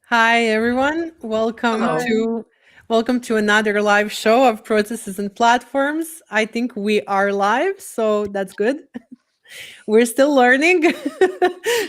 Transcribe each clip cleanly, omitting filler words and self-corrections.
Hi everyone. Welcome Hello. Hi. to welcome to another live show of processes and platforms. I think we are live, so that's good. We're still learning.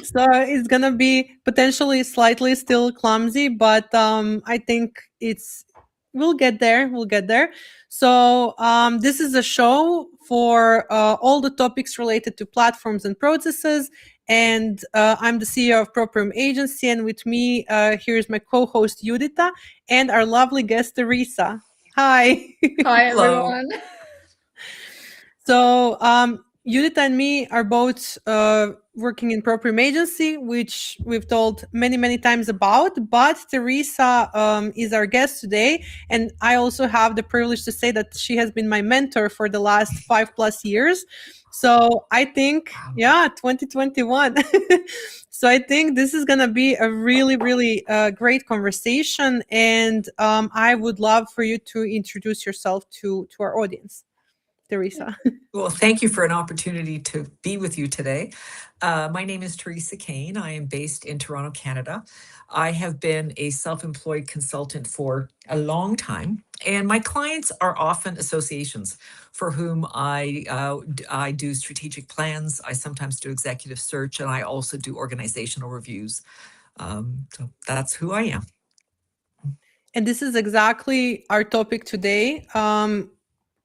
So it's going to be potentially slightly still clumsy, but I think it's we'll get there. We'll get there. So this is a show for all the topics related to platforms and processes. And I'm the CEO of Proprium Agency, and with me here's my co-host Judita and our lovely guest Teresa. Hi. Hi, Hello. everyone. So, Judith and me are both working in Proprium Agency, which we've told many, many times about. But Teresa is our guest today. And I also have the privilege to say that she has been my mentor for the last 5+ years. So I think, Wow. yeah, 2021. So I think this is going to be a really, really great conversation. And I would love for you to introduce yourself to our audience, Teresa. Well, thank you for an opportunity to be with you today. My name is Teresa Kane. I am based in Toronto, Canada. I have been a self-employed consultant for a long time, and my clients are often associations for whom I do strategic plans. I sometimes do executive search, and I also do organizational reviews. So that's who I am. And this is exactly our topic today.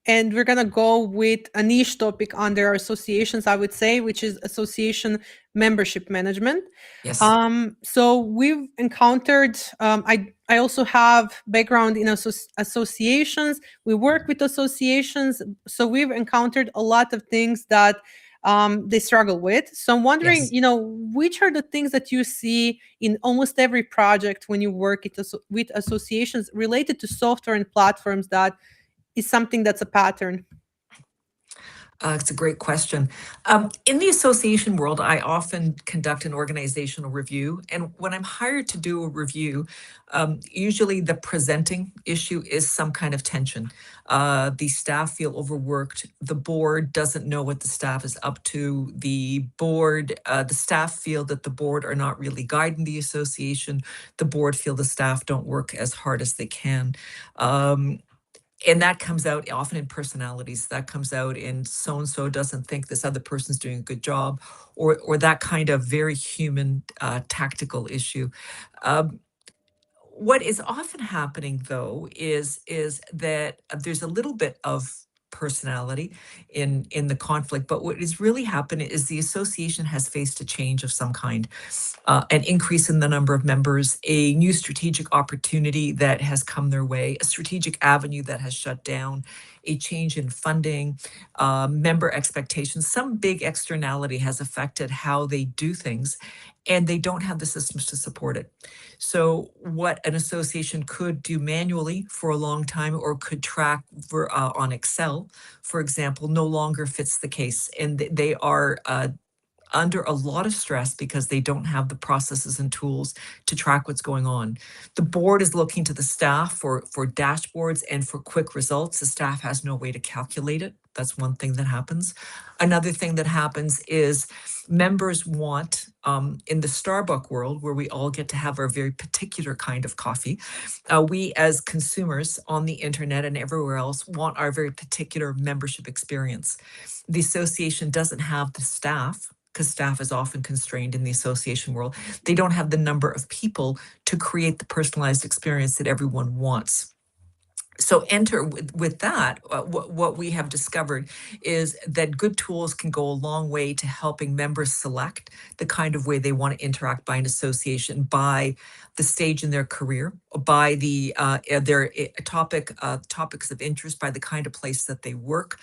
And we're going to go with a niche topic under associations, I would say, which is association membership management. Yes. So we've encountered, I also have background in associations. We work with associations. So we've encountered a lot of things that they struggle with. So I'm wondering, Yes. which are the things that you see in almost every project when you work with associations related to software and platforms that is something that's a pattern? It's a great question. In the association world, I often conduct an organizational review. And when I'm hired to do a review, usually the presenting issue is some kind of tension. The staff feel overworked. The board doesn't know what the staff is up to. The staff feel that the board are not really guiding the association. The board feel the staff don't work as hard as they can. And that comes out often in personalities. That comes out in so and so doesn't think this other person's doing a good job, or that kind of very human tactical issue. Um, what is often happening though is that there's a little bit of personality in the conflict, but what is really happening is the association has faced a change of some kind, an increase in the number of members, a new strategic opportunity that has come their way, a strategic avenue that has shut down, a change in funding, member expectations. Some big externality has affected how they do things, and they don't have the systems to support it. So, what an association could do manually for a long time or could track on Excel, for example, no longer fits the case. And they are under a lot of stress because they don't have the processes and tools to track what's going on. The board is looking to the staff for dashboards and for quick results. The staff has no way to calculate it. That's one thing that happens. Another thing that happens is members want, in the Starbucks world, where we all get to have our very particular kind of coffee, we as consumers on the internet and everywhere else want our very particular membership experience. The association doesn't have the staff because staff is often constrained in the association world. They don't have the number of people to create the personalized experience that everyone wants. So enter with that, what we have discovered is that good tools can go a long way to helping members select the kind of way they want to interact by an association, by the stage in their career, by their topics of interest, by the kind of place that they work,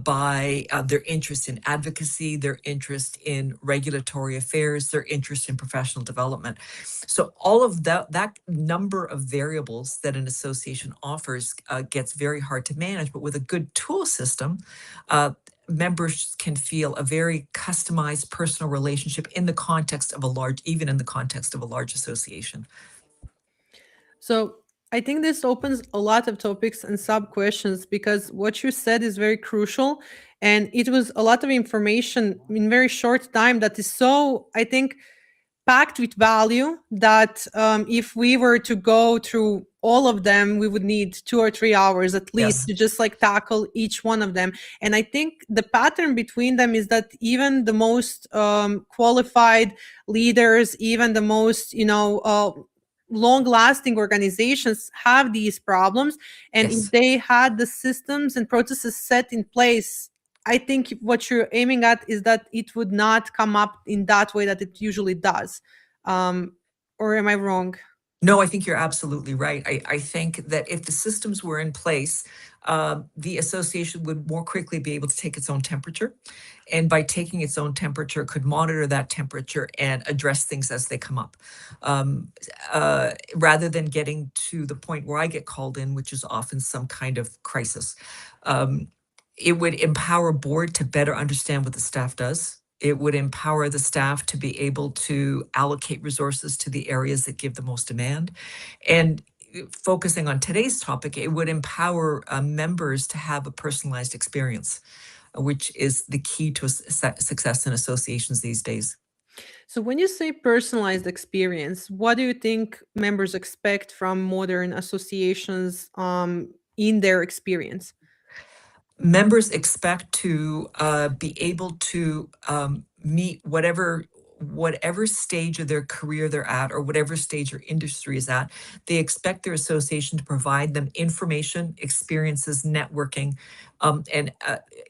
by their interest in advocacy, their interest in regulatory affairs, their interest in professional development. So all of that number of variables that an association offers gets very hard to manage, but with a good tool system, members can feel a very customized personal relationship in the context of even in the context of a large association. So I think this opens a lot of topics and sub questions because what you said is very crucial. And it was a lot of information in very short time that is so, I think, packed with value that if we were to go through all of them, we would need 2 or 3 hours at least Yes. to just like tackle each one of them. And I think the pattern between them is that even the most qualified leaders, even the most, long lasting organizations have these problems. And if Yes. they had the systems and processes set in place, I think what you're aiming at is that it would not come up in that way that it usually does. Um, or am I wrong? No, I think you're absolutely right. I think that if the systems were in place, the association would more quickly be able to take its own temperature. And by taking its own temperature, could monitor that temperature and address things as they come up. Rather than getting to the point where I get called in, which is often some kind of crisis. Um, it would empower board to better understand what the staff does. It would empower the staff to be able to allocate resources to the areas that give the most demand. And focusing on today's topic, it would empower members to have a personalized experience, which is the key to success in associations these days. So when you say personalized experience, what do you think members expect from modern associations in their experience? Members expect to be able to meet whatever stage of their career they're at, or whatever stage their industry is at. They expect their association to provide them information, experiences, networking, and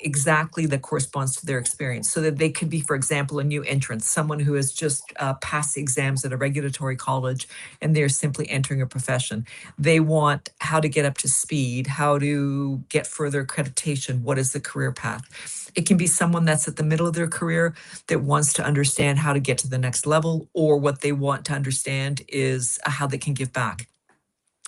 exactly that corresponds to their experience, so that they could be, for example, a new entrant, someone who has just passed the exams at a regulatory college and they're simply entering a profession. They want how to get up to speed, how to get further accreditation, what is the career path. It can be someone that's at the middle of their career that wants to understand how to get to the next level, or what they want to understand is how they can give back.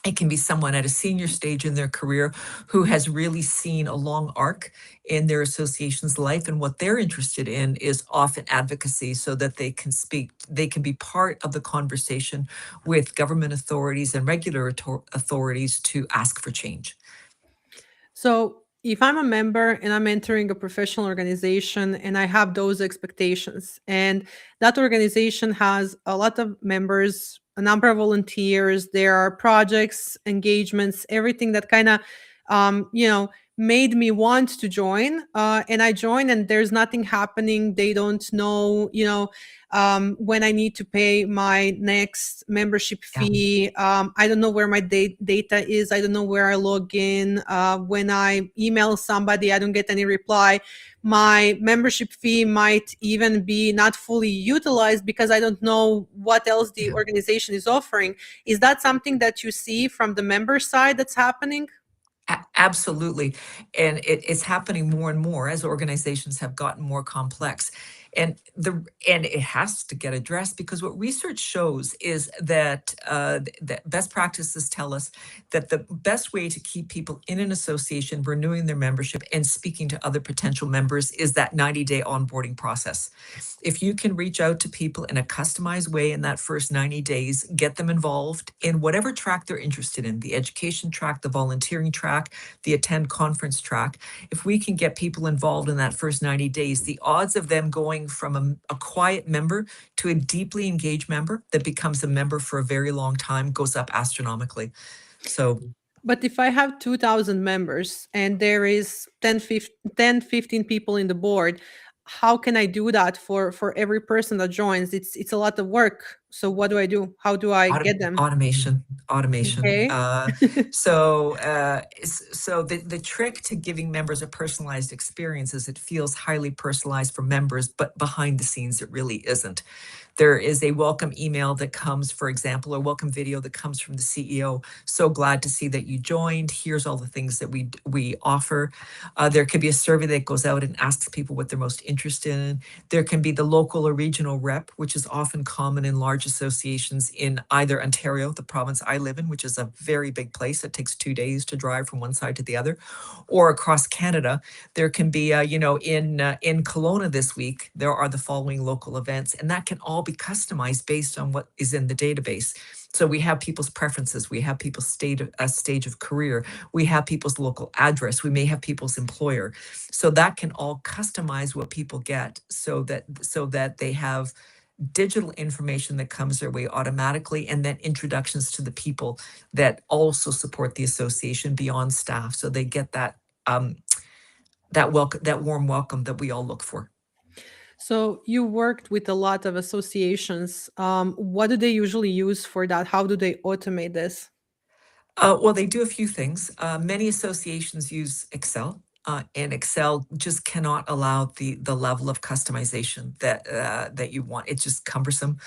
It can be someone at a senior stage in their career who has really seen a long arc in their association's life, and what they're interested in is often advocacy, so that they can be part of the conversation with government authorities and regulatory authorities to ask for change. So, if I'm a member and I'm entering a professional organization and I have those expectations, and that organization has a lot of members, a number of volunteers, there are projects, engagements, everything that kind of, made me want to join. And I join, and there's nothing happening. They don't know, when I need to pay my next membership Yeah. fee. I don't know where my data is. I don't know where I log in. When I email somebody, I don't get any reply. My membership fee might even be not fully utilized because I don't know what else the Yeah. organization is offering. Is that something that you see from the member side that's happening? Absolutely. And it's happening more and more as organizations have gotten more complex. And it has to get addressed, because what research shows is that best practices tell us that the best way to keep people in an association, renewing their membership and speaking to other potential members, is that 90-day onboarding process. If you can reach out to people in a customized way in that first 90 days, get them involved in whatever track they're interested in, the education track, the volunteering track, the attend conference track. If we can get people involved in that first 90 days, the odds of them going from a quiet member to a deeply engaged member that becomes a member for a very long time goes up astronomically. So But if I have 2,000 members and there is 15 people in the board, how can I do that for every person that joins? It's a lot of work. So what do I do? How do I get them? automation. Okay. So the trick to giving members a personalized experience is it feels highly personalized for members, but behind the scenes, it really isn't. There is a welcome email that comes, for example, or welcome video that comes from the CEO. So glad to see that you joined. Here's all the things that we offer. There could be a survey that goes out and asks people what they're most interested in. There can be the local or regional rep, which is often common in large associations in either Ontario, the province I live in, which is a very big place. It takes 2 days to drive from one side to the other, or across Canada. There can be, in Kelowna this week, there are the following local events, and that can all be customized based on what is in the database. So we have people's preferences, we have people's stage of career, we have people's local address, we may have people's employer. So that can all customize what people get, so that digital information that comes their way automatically, and then introductions to the people that also support the association beyond staff, so they get that warm welcome that we all look for. So you worked with a lot of associations. What do they usually use for that? How do they automate this? Well, they do a few things. Many associations use Excel, and Excel just cannot allow the level of customization that you want. It's just cumbersome.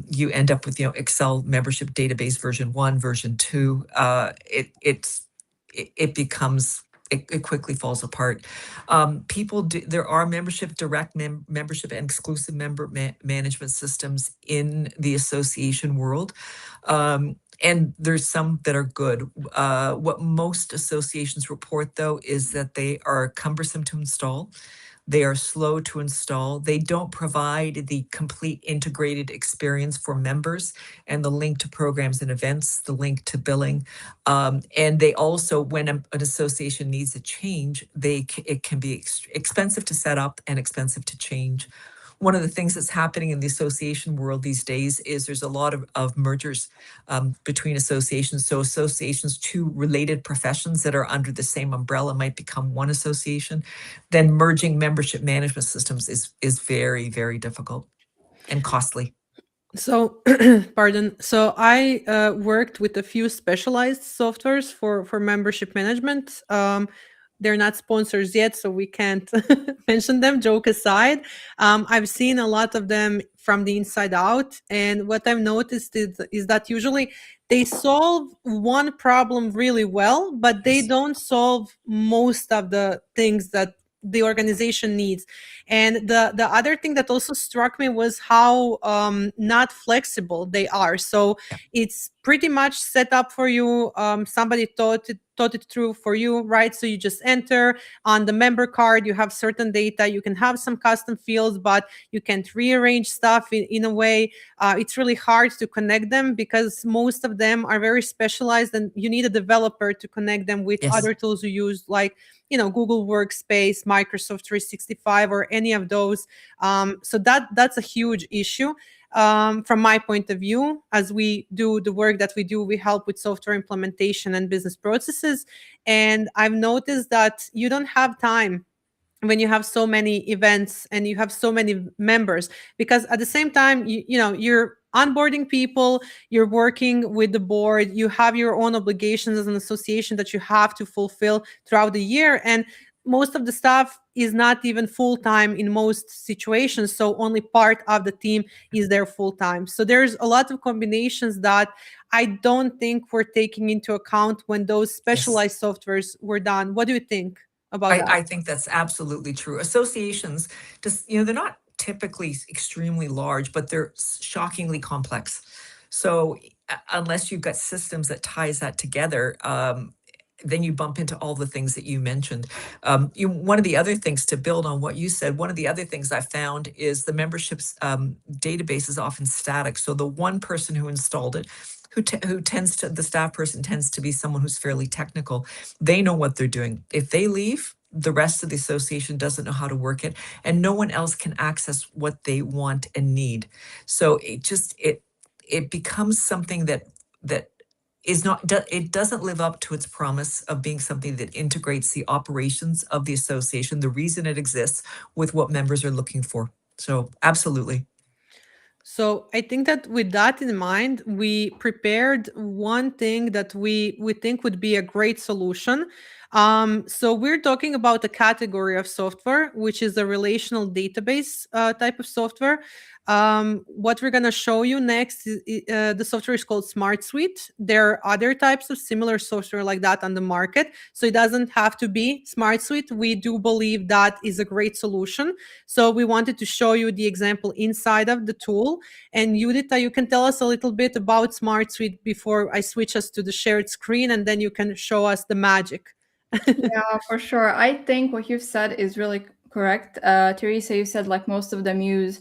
You end up with Excel membership database version 1, version 2. It becomes it quickly falls apart. There are membership and exclusive management systems in the association world. And there's some that are good. What most associations report, though, is that they are cumbersome to install. They are slow to install. They don't provide the complete integrated experience for members and the link to programs and events, the link to billing. And they also, when an association needs a change, it can be expensive to set up and expensive to change. One of the things that's happening in the association world these days is there's a lot of mergers between associations. So associations, two related professions that are under the same umbrella might become one association. Then merging membership management systems is very, very difficult and costly. So, pardon. So I worked with a few specialized softwares for membership management. They're not sponsors yet, so we can't mention them. Joke aside, I've seen a lot of them from the inside out, and what I've noticed is that usually they solve one problem really well, but they Yes. don't solve most of the things that the organization needs. And the other thing that also struck me was how not flexible they are. So Yeah. it's pretty much set up for you. Somebody thought it through for you, right? So you just enter on the member card, you have certain data, you can have some custom fields, but you can't rearrange stuff in a way. It's really hard to connect them because most of them are very specialized and you need a developer to connect them with Yes. other tools you use, like Google Workspace, Microsoft 365, or any of those. So that's a huge issue. From my point of view, as we do the work that we do, we help with software implementation and business processes. And I've noticed that you don't have time when you have so many events and you have so many members, because at the same time you're onboarding people, you're working with the board, you have your own obligations as an association that you have to fulfill throughout the year, and most of the staff is not even full time in most situations, so only part of the team is there full time. So there's a lot of combinations that I don't think we're taking into account when those Yes. specialized softwares were done. What do you think about that? I think that's absolutely true. Associations, they're not typically extremely large, but they're shockingly complex. So unless you've got systems that ties that together, then you bump into all the things that you mentioned. One of the other things, to build on what you said, one of the other things I found is the memberships database is often static. So the one person who installed it, the staff person tends to be someone who's fairly technical. They know what they're doing. If they leave, the rest of the association doesn't know how to work it, and no one else can access what they want and need. So it becomes something that is not, it doesn't live up to its promise of being something that integrates the operations of the association, the reason it exists, with what members are looking for. So absolutely. So I think that with that in mind, we prepared one thing that we think would be a great solution. So we're talking about a category of software, which is a relational database type of software. What we're going to show you next is the software is called Smart Suite. There are other types of similar software like that on the market, so it doesn't have to be Smart Suite. We do believe that is a great solution. So we wanted to show you the example inside of the tool. And Judita, you can tell us a little bit about Smart Suite before I switch us to the shared screen, and then you can show us the magic. Yeah, for sure. I think what you've said is really correct. Teresa, you said like most of them use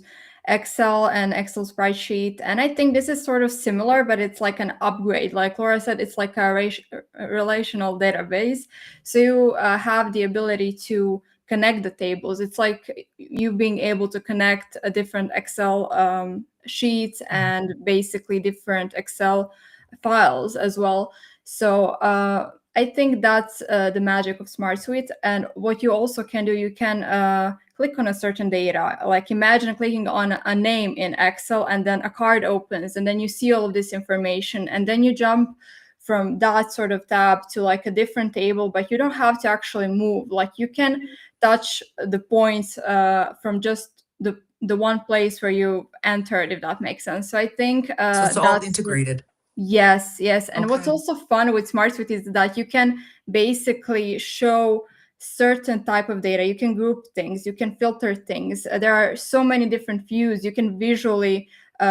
Excel and Excel spreadsheet. And I think this is sort of similar, but it's like an upgrade. Like Laura said, it's like a relational database. So you have the ability to connect the tables. It's like you being able to connect a different Excel sheets and basically different Excel files as well. So I think that's the magic of Smart Suite. And what you also can do, you can click on a certain data. Like imagine clicking on a name in Excel and then a card opens and then you see all of this information and then you jump from that sort of tab to like a different table, but you don't have to actually move. Like you can touch the points from just the one place where you entered, if that makes sense. So I think So it's all that's integrated. Yes. And what's Okay. also fun with Smart Suite is that you can basically show certain type of data. You can group things, you can filter things. There are so many different views. You can visually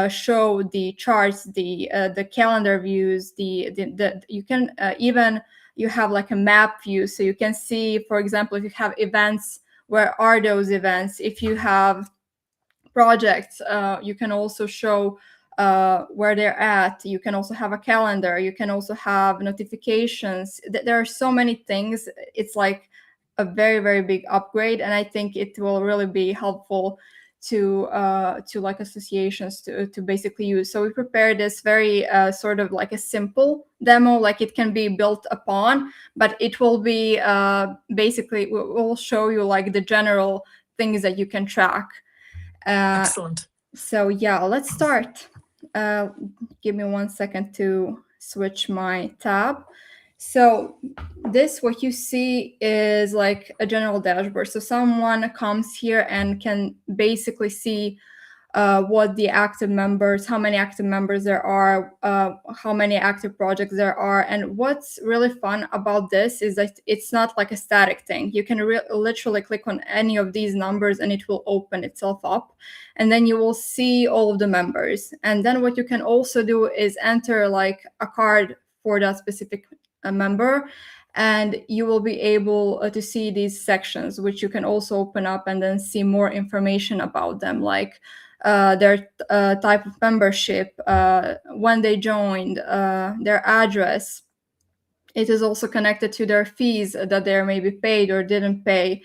show the charts, the calendar views, the you can even you have like a map view, so you can see, for example, if you have events, where are those events? If you have projects, you can also show where they're at. You can also have a calendar. You can also have notifications. There are so many things. It's like a very, very big upgrade, and I think it will really be helpful to like associations to basically use. So we prepared this very sort of like a simple demo, like it can be built upon, but it will be basically we'll show you like the general things that you can track. Excellent. So yeah, let's start. Give me 1 second to switch my tab. So this, what you see is like a general dashboard. So someone comes here and can basically see what the active members, how many active members there are, how many active projects there are. And what's really fun about this is that it's not like a static thing. You can literally click on any of these numbers and it will open itself up. And then you will see all of the members. And then what you can also do is enter like a card for that specific member. And you will be able to see these sections, which you can also open up and then see more information about them, like their type of membership, when they joined, their address. It is also connected to their fees that they maybe paid or didn't pay.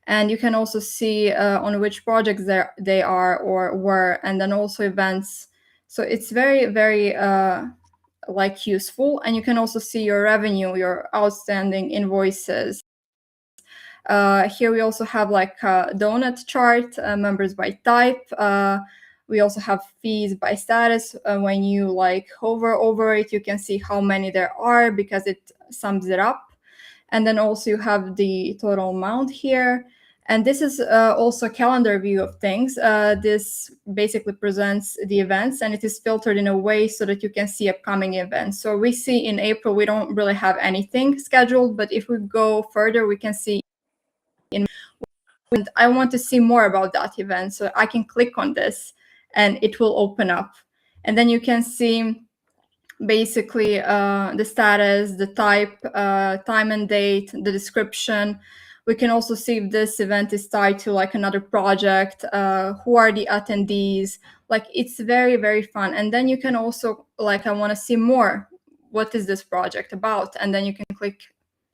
And you can also see on which projects they are or were, and then also events. So it's very, very like useful. And you can also see your revenue, your outstanding invoices. Here we also have like a donut chart, members by type. We also have fees by status. When you like hover over it, you can see how many there are because it sums it up. And then also you have the total amount here. And this is also a calendar view of things. This basically presents the events, and it is filtered in a way so that you can see upcoming events. So we see in April, we don't really have anything scheduled, but if we go further, we can see and I want to see more about that event. So I can click on this and it will open up. And then you can see basically the status, the type, time and date, the description. We can also see if this event is tied to like another project, who are the attendees. Like it's very, very fun. And then you can also like, I want to see more. What is this project about? And then you can click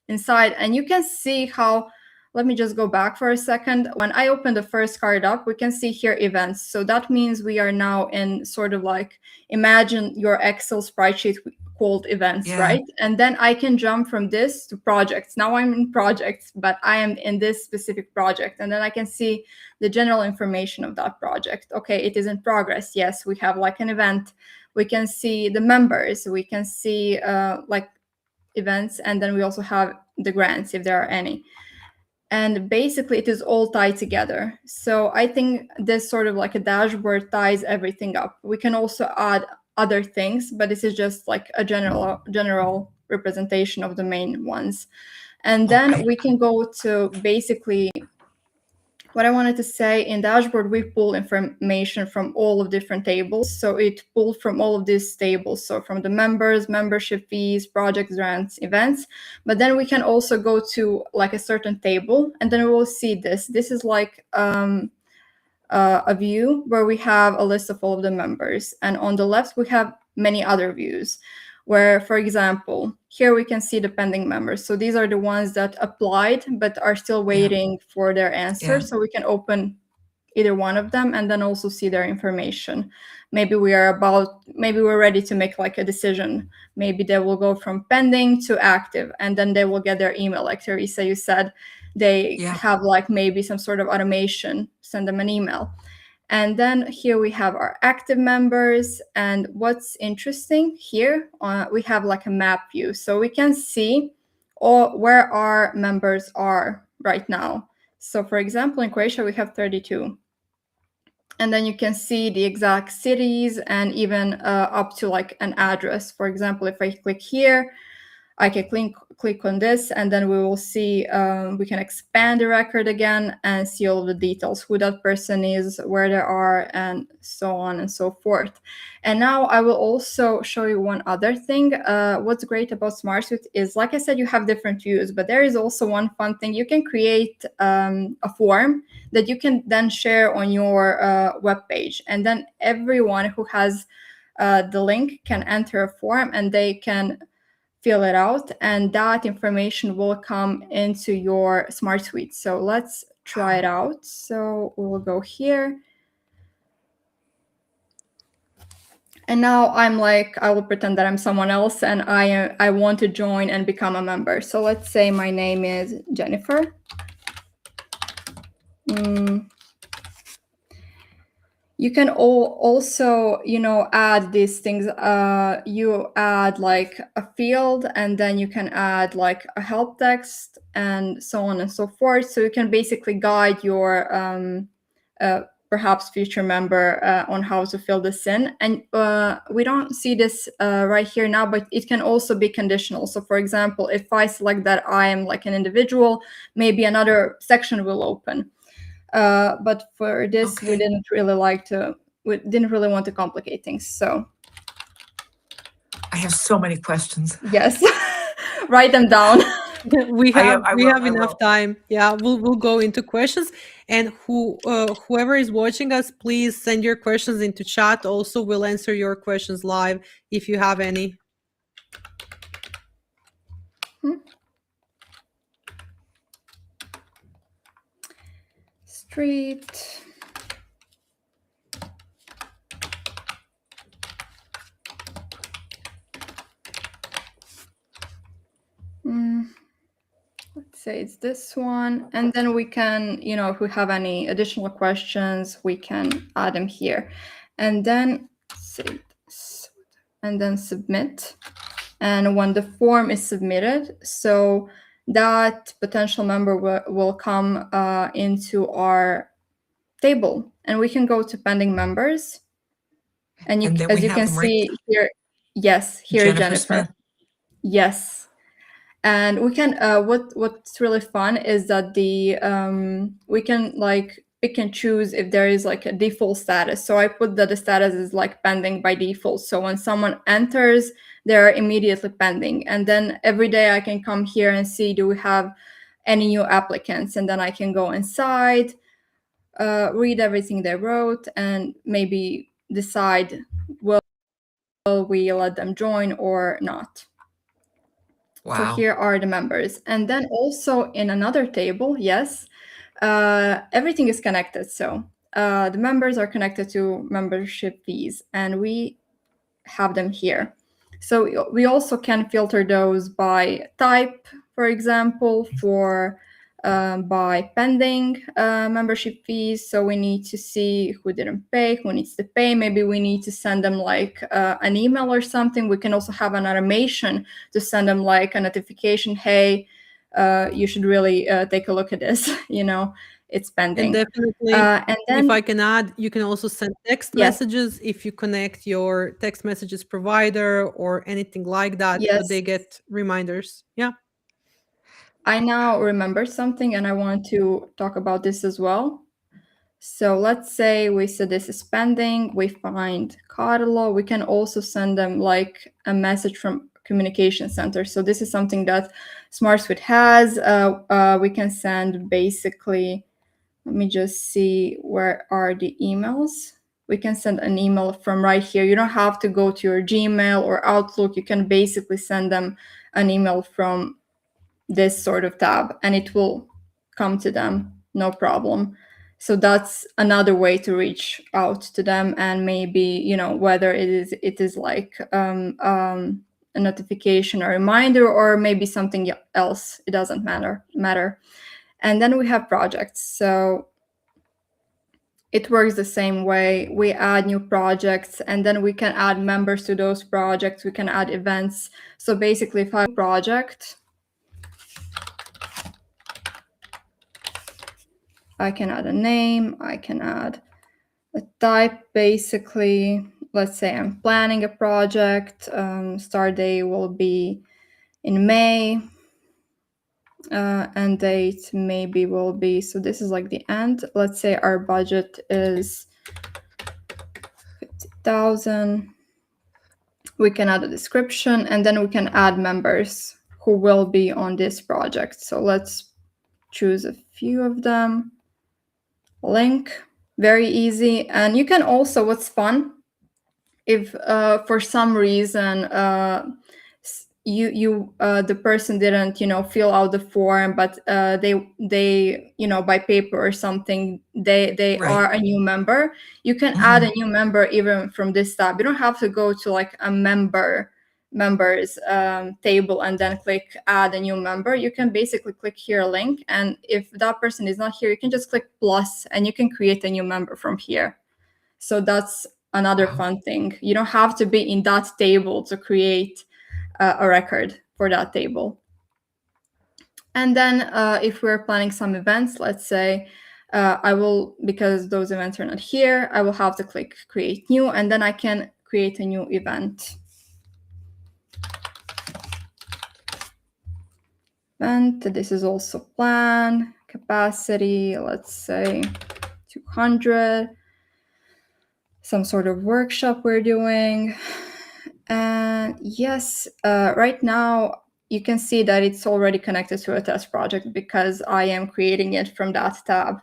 inside and you can see how. Let me just go back for a second. When I open the first card up, we can see here events. So that means we are now in sort of like, imagine your Excel spreadsheet called events, right? And then I can jump from this to projects. Now I'm in projects, but I am in this specific project. And then I can see the general information of that project. Okay, it is in progress. Yes, we have like an event. We can see the members. We can see like events. And then we also have the grants if there are any. And basically it is all tied together. So I think this sort of like a dashboard ties everything up. We can also add other things, but this is just like a general representation of the main ones. And then we can go to basically what I wanted to say. In dashboard, we pull information from all of different tables. So it pulled from all of these tables. So from the members, membership fees, projects, grants, events. But then we can also go to like a certain table, and then we will see this. This is like a view where we have a list of all of the members. And on the left, we have many other views. where, for example, here we can see the pending members. So these are the ones that applied but are still waiting for their answer. So we can open either one of them and then also see their information. Maybe we're ready to make like a decision. Maybe they will go from pending to active, and then they will get their email. Like Teresa, you said, they have like maybe some sort of automation, send them an email. And then here we have our active members. And what's interesting here, we have like a map view. So we can see where our members are right now. So for example, in Croatia, we have 32. And then you can see the exact cities and even up to like an address. For example, if I click here, I can click on this, and then we will see, we can expand the record again and see all the details, who that person is, where they are, and so on and so forth. And now I will also show you one other thing. What's great about SmartSuite is, like I said, you have different views, but there is also one fun thing. You can create a form that you can then share on your web page, and then everyone who has the link can enter a form and they can fill it out, and that information will come into your SmartSuite. So let's try it out. So we will go here. And now I'm like, I will pretend that I'm someone else and I want to join and become a member. So let's say my name is Jennifer. You can also, add these things. You add like a field, and then you can add like a help text and so on and so forth. So you can basically guide your perhaps future member on how to fill this in. And we don't see this right here now, but it can also be conditional. So for example, if I select that I am like an individual, maybe another section will open. But for this, we didn't really want to complicate things. So I have so many questions. Yes, write them down. We have enough time. Yeah, we'll go into questions, and whoever is watching us, please send your questions into chat. Also, we'll answer your questions live if you have any. Street. Let's say it's this one. And then we can, if we have any additional questions, we can add them here. And then save this. And then submit. And when the form is submitted, so that potential member will come into our table, and we can go to pending members. And as you can see here, yes, here Jennifer. Yes. And we can, what's really fun is that we can like pick and choose if there is like a default status. So I put that the status is like pending by default. So when someone enters, they're immediately pending. And then every day I can come here and see, do we have any new applicants? And then I can go inside, read everything they wrote, and maybe decide, will we let them join or not. Wow. So here are the members. And then also in another table, yes, everything is connected. So the members are connected to membership fees, and we have them here. So we also can filter those by type, for example, by pending membership fees. So we need to see who didn't pay, who needs to pay. Maybe we need to send them like an email or something. We can also have an automation to send them like a notification, hey, you should really take a look at this, it's pending. And definitely, and then, if I can add, you can also send text messages if you connect your text messages provider or anything like that, so they get reminders. Yeah. I now remember something, and I want to talk about this as well. So let's say we said this is pending, we find catalog, we can also send them like a message from communication center. So this is something that SmartSuite has. We can send basically, let me just see, where are the emails? we can send an email from right here. You don't have to go to your Gmail or Outlook. You can basically send them an email from this sort of tab, and it will come to them, no problem. So that's another way to reach out to them, and maybe, whether it is like a notification or reminder, or maybe something else. It doesn't matter. And then we have projects. So it works the same way. We add new projects, and then we can add members to those projects. We can add events. So basically, if I have a project, I can add a name, I can add a type. Basically, let's say I'm planning a project. Start day will be in May. End date maybe will be, so this is like the end. Let's say our budget is 50,000. We can add a description, and then we can add members who will be on this project. So let's choose a few of them. Link, very easy. And you can also, what's fun, if for some reason the person didn't fill out the form, but they by paper or something, they Right. are a new member, you can add a new member even from this tab. You don't have to go to like a members table and then click add a new member. You can basically click here link, and if that person is not here, you can just click plus and you can create a new member from here. So that's another fun thing. You don't have to be in that table to create a record for that table. And then if we're planning some events, let's say I will, because those events are not here, I will have to click create new, and then I can create a new event. This is also plan capacity, let's say 200. Some sort of workshop we're doing. And yes, right now you can see that it's already connected to a test project because I am creating it from that tab.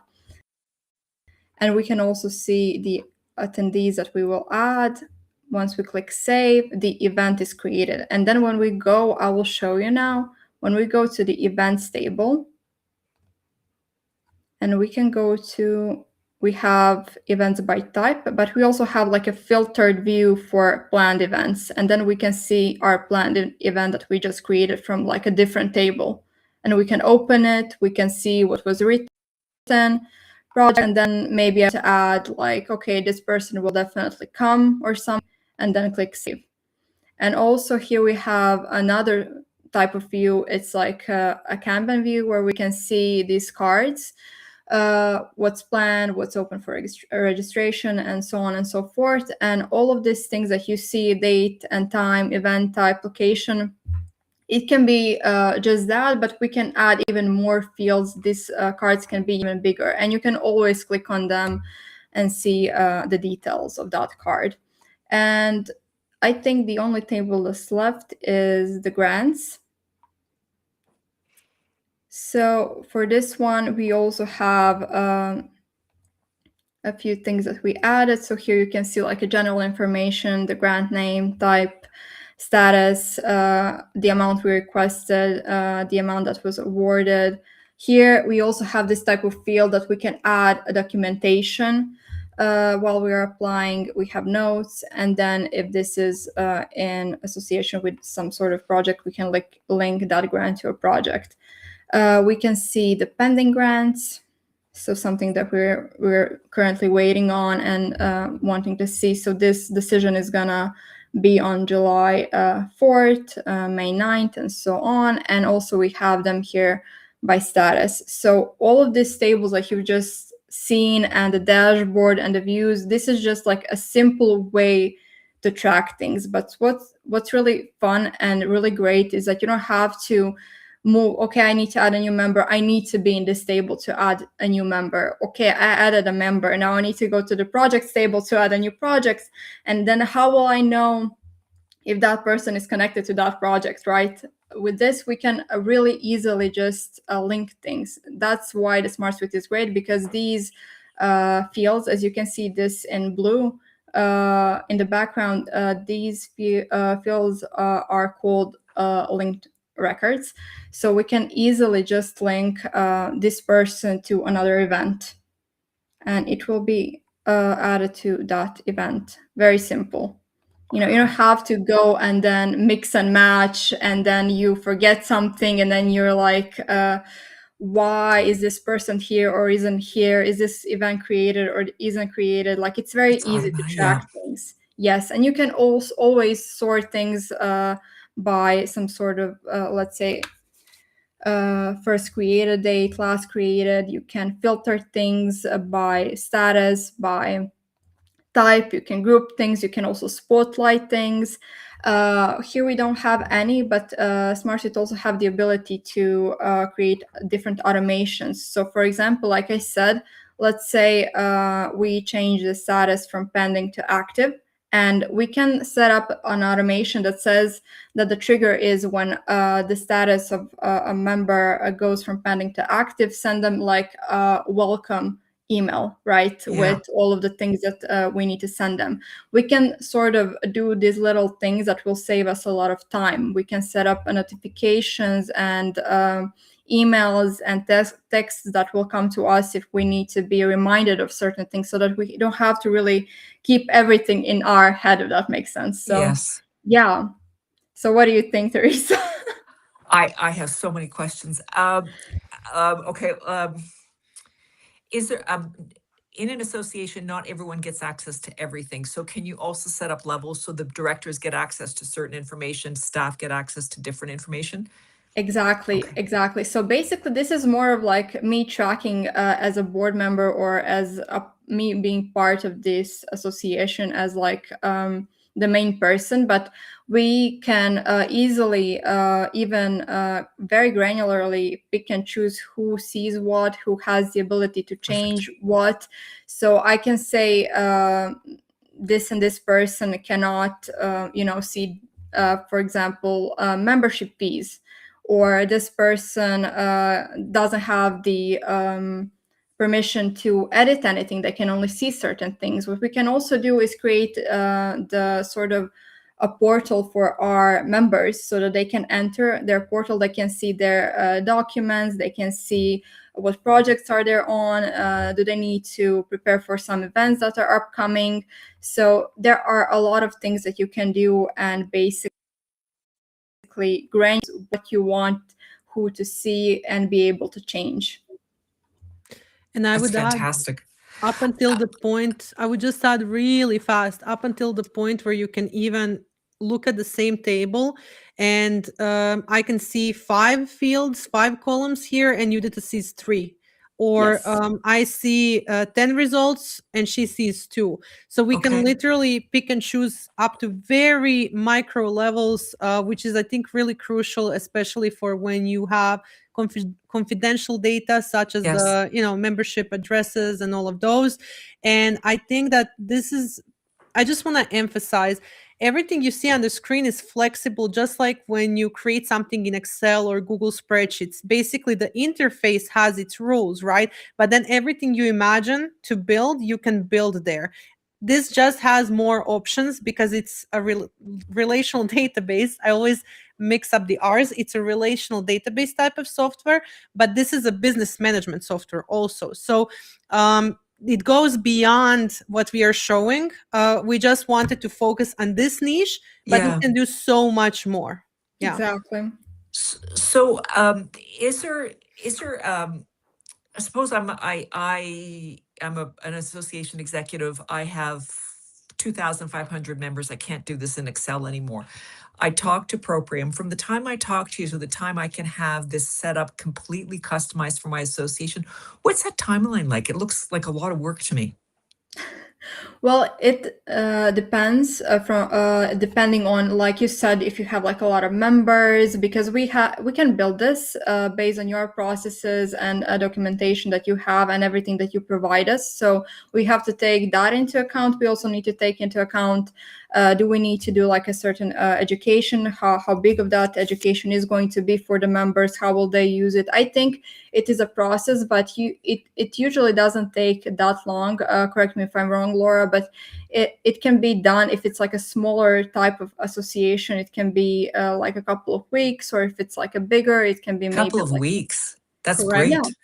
And we can also see the attendees that we will add. Once we click save, the event is created. And then when we go, I will show you now, when we go to the events table, and we can go to, we have events by type, but we also have like a filtered view for planned events. And then we can see our planned event that we just created from like a different table. And we can open it, we can see what was written, project, and then maybe I have to add like, okay, this person will definitely come or something, and then click save. And also here we have another type of view. It's like a Kanban view where we can see these cards. What's planned, what's open for registration, and so on and so forth. And all of these things that you see, date and time, event type, location, it can be just that, but we can add even more fields. These cards can be even bigger, and you can always click on them and see the details of that card. And I think the only table that's left is the grants. So for this one, we also have a few things that we added. So here you can see like a general information, the grant name, type, status, the amount we requested, the amount that was awarded. Here we also have this type of field that we can add a documentation while we are applying. We have notes, and then if this is in association with some sort of project, we can link that grant to a project. We can see the pending grants, so something that we're currently waiting on and wanting to see. So this decision is gonna be on July 4th, May 9th, and so on. And also we have them here by status. So all of these tables that you've just seen, and the dashboard and the views, this is just like a simple way to track things. But what's really fun and really great is that you don't have to move, okay, I need to add a new member, I need to be in this table to add a new member. Okay, I added a member, now I need to go to the projects table to add a new project. And then how will I know if that person is connected to that project, right? With this, we can really easily just link things. That's why the Smart Suite is great, because these fields. As you can see this in blue in the background, these fields are called linked records. So we can easily just link this person to another event, and it will be added to that event. Very simple. You don't have to go and then mix and match, and then you forget something, and then you're like, why is this person here or isn't here? Is this event created or isn't created? Like, it's very easy to track things. Yes, and you can also always sort things by some sort of, let's say, first created date, last created. You can filter things by status, by type. You can group things. You can also spotlight things. Here we don't have any, but SmartSuite also have the ability to create different automations. So for example, like I said, let's say we change the status from pending to active, and we can set up an automation that says that the trigger is when the status of a member goes from pending to active. Send them like a welcome email, right? With all of the things that we need to send them. We can sort of do these little things that will save us a lot of time. We can set up notifications and emails and texts that will come to us if we need to be reminded of certain things, so that we don't have to really keep everything in our head, if that makes sense. So Yes. yeah. So what do you think, Teresa? I have so many questions. Okay. Is there, in an association, not everyone gets access to everything. So can you also set up levels so the directors get access to certain information, staff get access to different information? Exactly, exactly. So basically, this is more of like me tracking as a board member, or as me being part of this association as like the main person. But we can easily, even very granularly, pick and choose who sees what, who has the ability to change what. So I can say this and this person cannot, see, for example, membership fees, or this person doesn't have the permission to edit anything. They can only see certain things. What we can also do is create the sort of a portal for our members, so that they can enter their portal, they can see their documents, they can see what projects are there on, do they need to prepare for some events that are upcoming. So there are a lot of things that you can do, and basically grant what you want who to see and be able to change. And I would add, fantastic. up until the point, I would just add really fast, up until the point where you can even look at the same table, and I can see 5 fields, 5 columns here, and Judith sees 3. Or Yes. I see 10 results and she sees 2. So we can literally pick and choose up to very micro levels, which is, I think, really crucial, especially for when you have confidential data, such as the membership addresses and all of those. And I think that I just want to emphasize, everything you see on the screen is flexible, just like when you create something in Excel or Google spreadsheets. Basically, the interface has its rules, right? But then everything you imagine to build, you can build there. This just has more options because it's a relational database. I always mix up the R's. It's a relational database type of software, but this is a business management software also. So it goes beyond what we are showing. We just wanted to focus on this niche, but we can do so much more. Yeah. Exactly. So is there I suppose I'm an association executive. I have 2,500 members. I can't do this in Excel anymore. I talk to Proprium. From the time I talk to you to the time I can have this set up completely customized for my association, what's that timeline like? It looks like a lot of work to me. Well, it depends depending on, like you said, if you have like a lot of members, because we can build this based on your processes and documentation that you have and everything that you provide us. So we have to take that into account. We also need to take into account, do we need to do like a certain education? How big of that education is going to be for the members? How will they use it? I think it is a process, but it usually doesn't take that long. Correct me if I'm wrong, Laura, but it can be done if it's like a smaller type of association. It can be like a couple of weeks, or if it's like a bigger, it can be maybe Couple of like, weeks. That's Correct. yeah, great.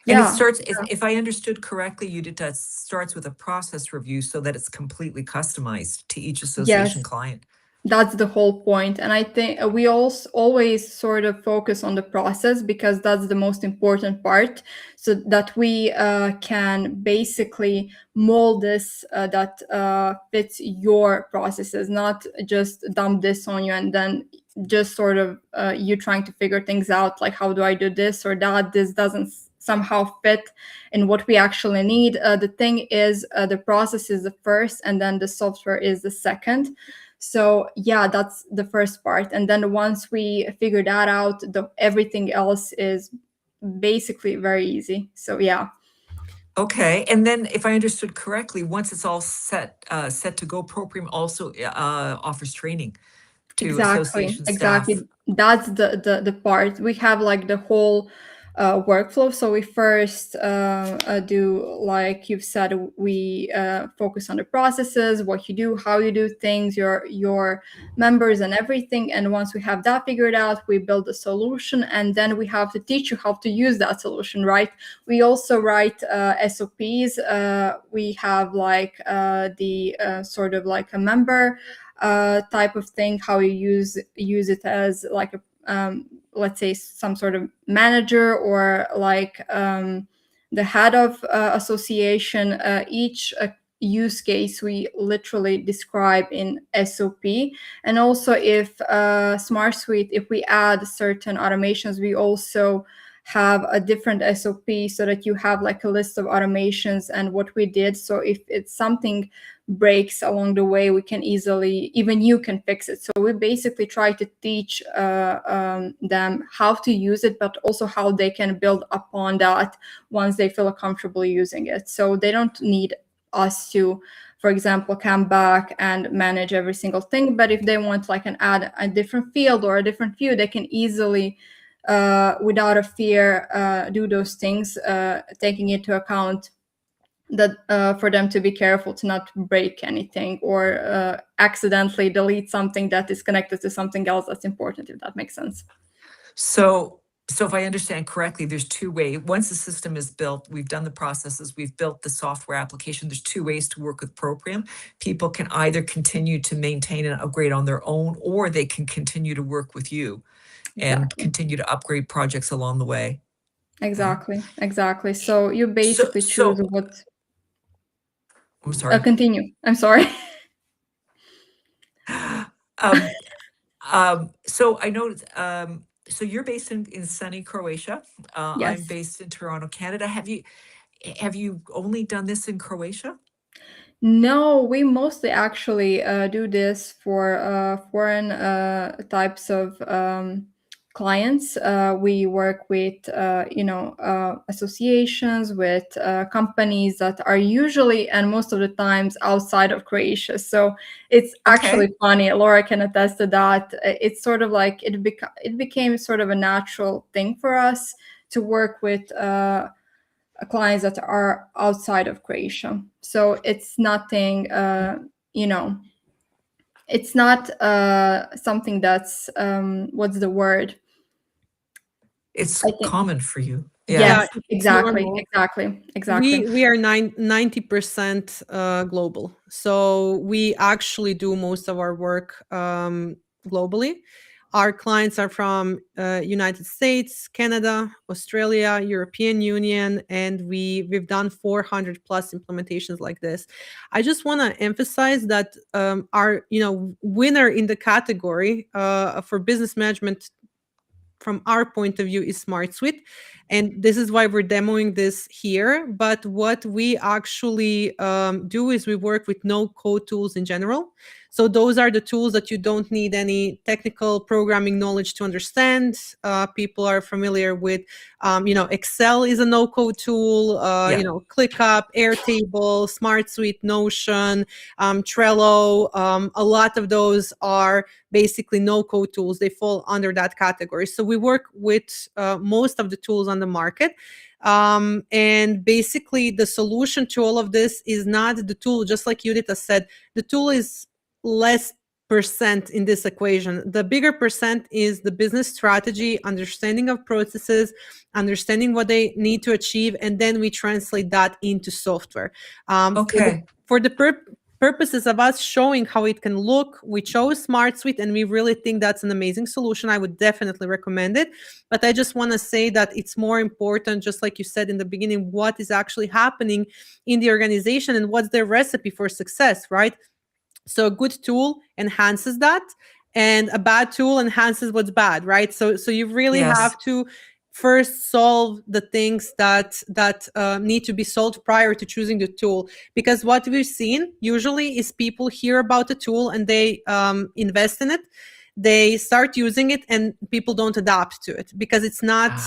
And it yeah, starts, if I understood correctly, Judita, it starts with a process review so that it's completely customized to each association yes. client. That's the whole point. And I think we also always sort of focus on the process, because that's the most important part, so that we can basically mold this that fits your processes, not just dump this on you and then just sort of you trying to figure things out, like how do I do this or that? This doesn't somehow fit in what we actually need. The thing is, the process is the first, and then the software is the second. So yeah, that's the first part. And then once we figure that out, everything else is basically very easy. So yeah. Okay, and then if I understood correctly, once it's all set to go, Proprium also offers training to association staff. Exactly. That's the part. We have like the whole workflow. So we first do, like you've said, we focus on the processes, what you do, how you do things, your members and everything. And once we have that figured out, we build a solution, and then we have to teach you how to use that solution, right? We also write SOPs. We have like the sort of like a member type of thing, how you use it as like a let's say some sort of manager, or like the head of association. Each use case we literally describe in SOP. And also, if Smart Suite, if we add certain automations, we also have a different SOP, so that you have like a list of automations and what we did. So if it's something breaks along the way, we can easily, even you can fix it. So we basically try to teach them how to use it, but also how they can build upon that once they feel comfortable using it. So they don't need us to, for example, come back and manage every single thing. But if they want like an add a different field or a different view, they can easily without a fear do those things, taking into account that for them to be careful to not break anything, or accidentally delete something that is connected to something else that's important, if that makes sense. So if I understand correctly, there's two ways. Once the system is built, we've done the processes, we've built the software application. There's two ways to work with Proprium. People can either continue to maintain and upgrade on their own, or they can continue to work with you and continue to upgrade projects along the way. Exactly. So you basically choose what. I'm sorry. Continue. I'm sorry. So I know, so you're based in sunny Croatia. Yes. I'm based in Toronto, Canada. Have you only done this in Croatia? No, we mostly actually do this for foreign types of clients. We work with, associations, with companies that are usually and most of the times outside of Croatia. So it's actually funny. Laura can attest to that. It's sort of like it became sort of a natural thing for us to work with clients that are outside of Croatia. So it's nothing, it's not something that's, what's the word? It's common for you. Yes, normal. exactly. We are 90% global. So we actually do most of our work globally. Our clients are from United States, Canada, Australia, European Union, and we've done 400 plus implementations like this. I just want to emphasize that our winner in the category for business management from our point of view is Smart Suite. And this is why we're demoing this here. But what we actually do is we work with no code tools in general. So those are the tools that you don't need any technical programming knowledge to understand. People are familiar with, Excel is a no-code tool. Yeah. ClickUp, Airtable, SmartSuite, Notion, Trello. A lot of those are basically no-code tools. They fall under that category. So we work with most of the tools on the market. And basically, the solution to all of this is not the tool, just like Judita said, the tool is less percent in this equation. The bigger percent is the business strategy, understanding of processes, understanding what they need to achieve, and then we translate that into software. Okay. For the purposes of us showing how it can look, we chose SmartSuite, and we really think that's an amazing solution. I would definitely recommend it. But I just want to say that it's more important, just like you said in the beginning, what is actually happening in the organization and what's their recipe for success, right? So a good tool enhances that, and a bad tool enhances what's bad, right? So you really have to first solve the things that need to be solved prior to choosing the tool. Because what we've seen usually is people hear about the tool and they invest in it, they start using it, and people don't adapt to it because it's not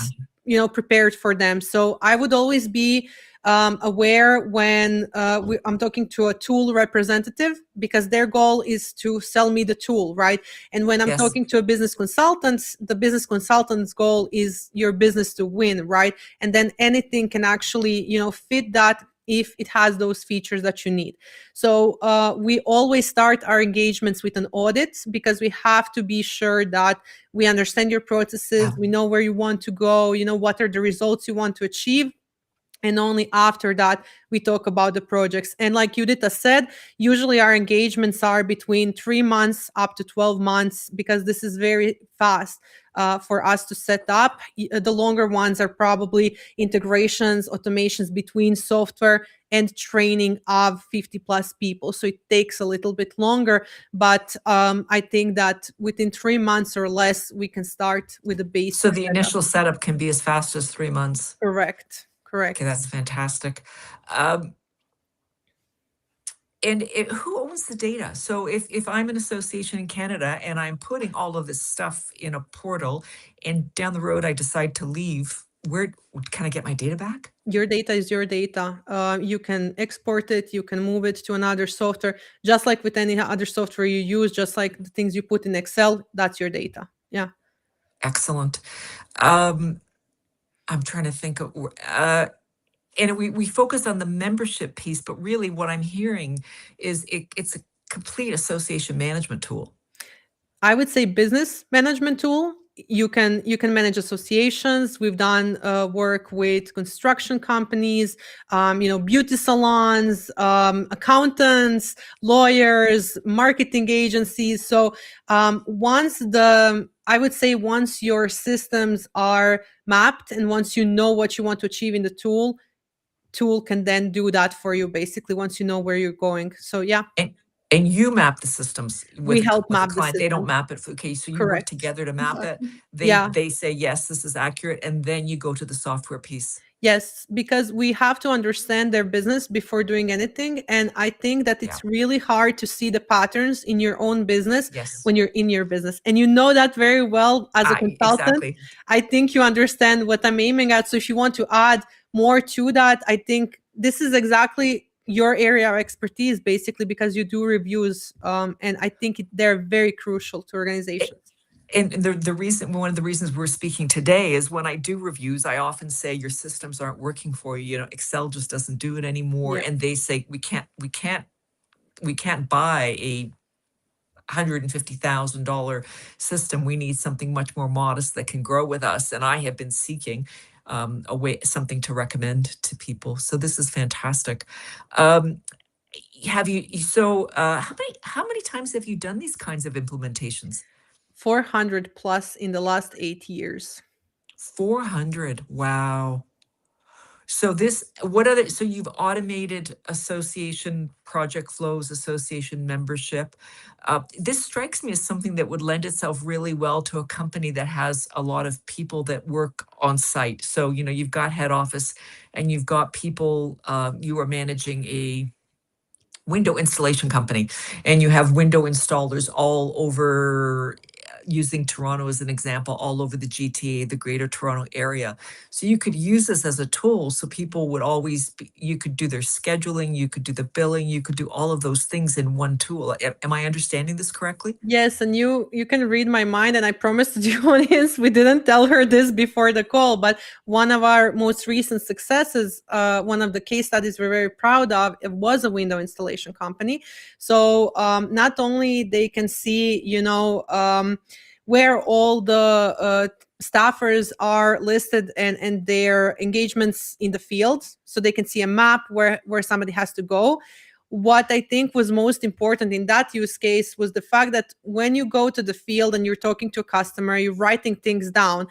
prepared for them. So I would always be aware when I'm talking to a tool representative, because their goal is to sell me the tool, right? And when I'm talking to a business consultant, the business consultant's goal is your business to win, right? And then anything can actually, fit that if it has those features that you need. So we always start our engagements with an audit, because we have to be sure that we understand your processes, we know where you want to go, what are the results you want to achieve. And only after that, we talk about the projects. And like Judita said, usually our engagements are between 3 months up to 12 months, because this is very fast for us to set up. The longer ones are probably integrations, automations between software and training of 50 plus people. So it takes a little bit longer. But I think that within 3 months or less, we can start with the basics. So the initial setup can be as fast as 3 months. Correct. Okay, that's fantastic. And who owns the data? So if I'm an association in Canada and I'm putting all of this stuff in a portal, and down the road I decide to leave, where can I get my data back? Your data is your data. You can export it, you can move it to another software, just like with any other software you use, just like the things you put in Excel, that's your data. Yeah. Excellent. I'm trying to think of, and we focus on the membership piece, but really what I'm hearing is it's a complete association management tool. I would say business management tool. You can manage associations. We've done work with construction companies, beauty salons, accountants, lawyers, marketing agencies. So once your systems are mapped, and once you know what you want to achieve in the tool can then do that for you, basically, once you know where you're going. So yeah. And you map the systems with map the client. the they don't map it. Okay, so you work together to map it. They say, yes, this is accurate. And then you go to the software piece. Yes, because we have to understand their business before doing anything. And I think that it's really hard to see the patterns in your own business when you're in your business. And you know that very well as a consultant. Exactly. I think you understand what I'm aiming at. So if you want to add more to that, I think this is exactly your area of expertise, basically, because you do reviews. And I think they're very crucial to organizations. And one of the reasons we're speaking today is when I do reviews, I often say your systems aren't working for you. Excel just doesn't do it anymore. And they say we can't buy a $150,000 system. We need something much more modest that can grow with us. And I have been seeking something to recommend to people. So this is fantastic. How many times have you done these kinds of implementations? 400 plus in the last 8 years. 400. Wow. So so you've automated association project flows, association membership. This strikes me as something that would lend itself really well to a company that has a lot of people that work on site. So, you've got head office and you've got people, you are managing a window installation company, and you have window installers all over, using Toronto as an example, all over the GTA, the Greater Toronto Area. So you could use this as a tool, so people would always you could do their scheduling, you could do the billing, you could do all of those things in one tool. Am I understanding this correctly? Yes, and you can read my mind, and I promised the audience we didn't tell her this before the call, but one of our most recent successes, one of the case studies we're very proud of, it was a window installation company. So not only they can see, where all the staffers are listed and their engagements in the field, so they can see a map where somebody has to go. What I think was most important in that use case was the fact that when you go to the field and you're talking to a customer, you're writing things down.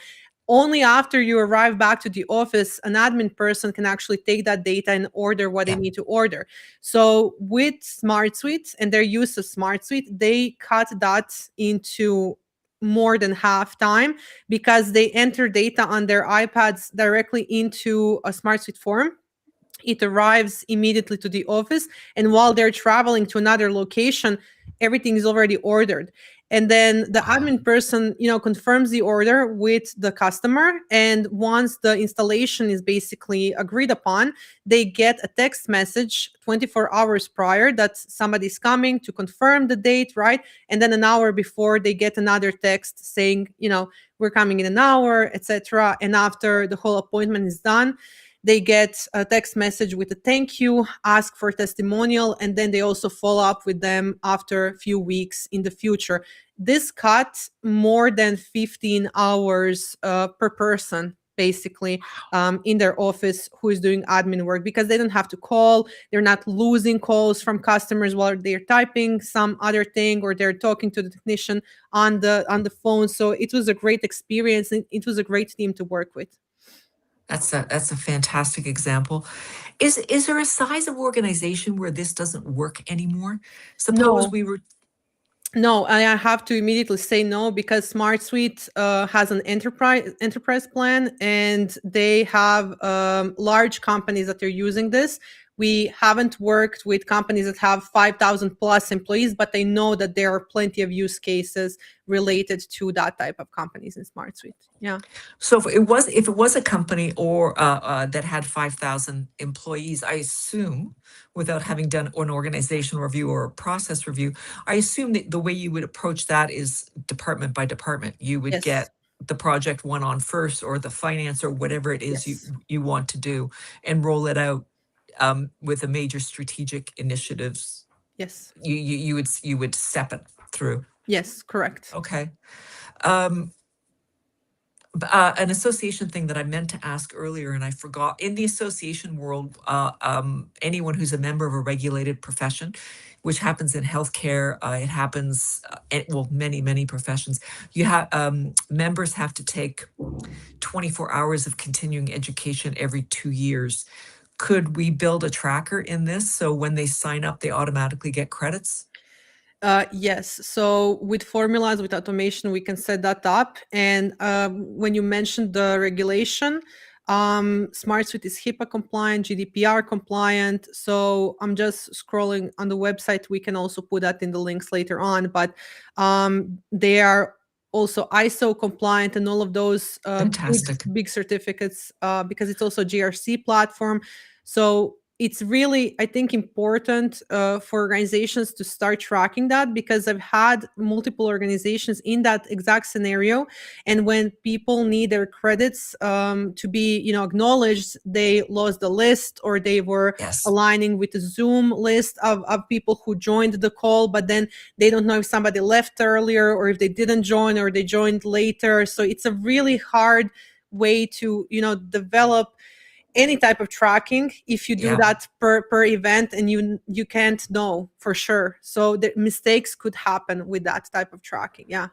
Only after you arrive back to the office, an admin person can actually take that data and order what they Yeah. need to order. So with SmartSuite and their use of SmartSuite, they cut that into more than half time, because they enter data on their iPads directly into a SmartSuite form. It arrives immediately to the office, and while they're traveling to another location, everything is already ordered. And then the admin person, confirms the order with the customer, and once the installation is basically agreed upon, they get a text message 24 hours prior that somebody's coming to confirm the date, right? And then an hour before, they get another text saying, we're coming in an hour, etc. And after the whole appointment is done, they get a text message with a thank you, ask for testimonial, and then they also follow up with them after a few weeks in the future. This cut more than 15 hours per person, basically, in their office who is doing admin work, because they don't have to call. They're not losing calls from customers while they're typing some other thing, or they're talking to the technician on the phone. So it was a great experience, and it was a great team to work with. That's a fantastic example. Is there a size of organization where this doesn't work anymore? Suppose No. we were No, I have to immediately say no, because SmartSuite has an enterprise plan, and they have large companies that are using this. We haven't worked with companies that have 5,000 plus employees, but I know that there are plenty of use cases related to that type of companies in SmartSuite. Yeah. So if it was a company or that had 5,000 employees, I assume, without having done an organizational review or a process review, I assume that the way you would approach that is department by department. You would Yes. get the project one on first, or the finance, or whatever it is Yes. you want to do, and roll it out with a major strategic initiatives. Yes. You would step it through. Yes. Correct. Okay. An association thing that I meant to ask earlier and I forgot. In the association world, anyone who's a member of a regulated profession, which happens in healthcare, it happens many professions. You have members have to take 24 hours of continuing education every 2 years. Could we build a tracker in this so when they sign up, they automatically get credits? Yes. So with formulas, with automation, we can set that up. And when you mentioned the regulation, SmartSuite is HIPAA compliant, GDPR compliant. So I'm just scrolling on the website. We can also put that in the links later on. But they are also ISO compliant and all of those Fantastic. big certificates, because it's also a GRC platform. So it's really, I think, important for organizations to start tracking that, because I've had multiple organizations in that exact scenario. And when people need their credits to be, acknowledged, they lost the list, or they were aligning with the Zoom list of people who joined the call, but then they don't know if somebody left earlier, or if they didn't join, or they joined later. So it's a really hard way to, develop any type of tracking if you do that per event, and you can't know for sure. So the mistakes could happen with that type of tracking. Yeah.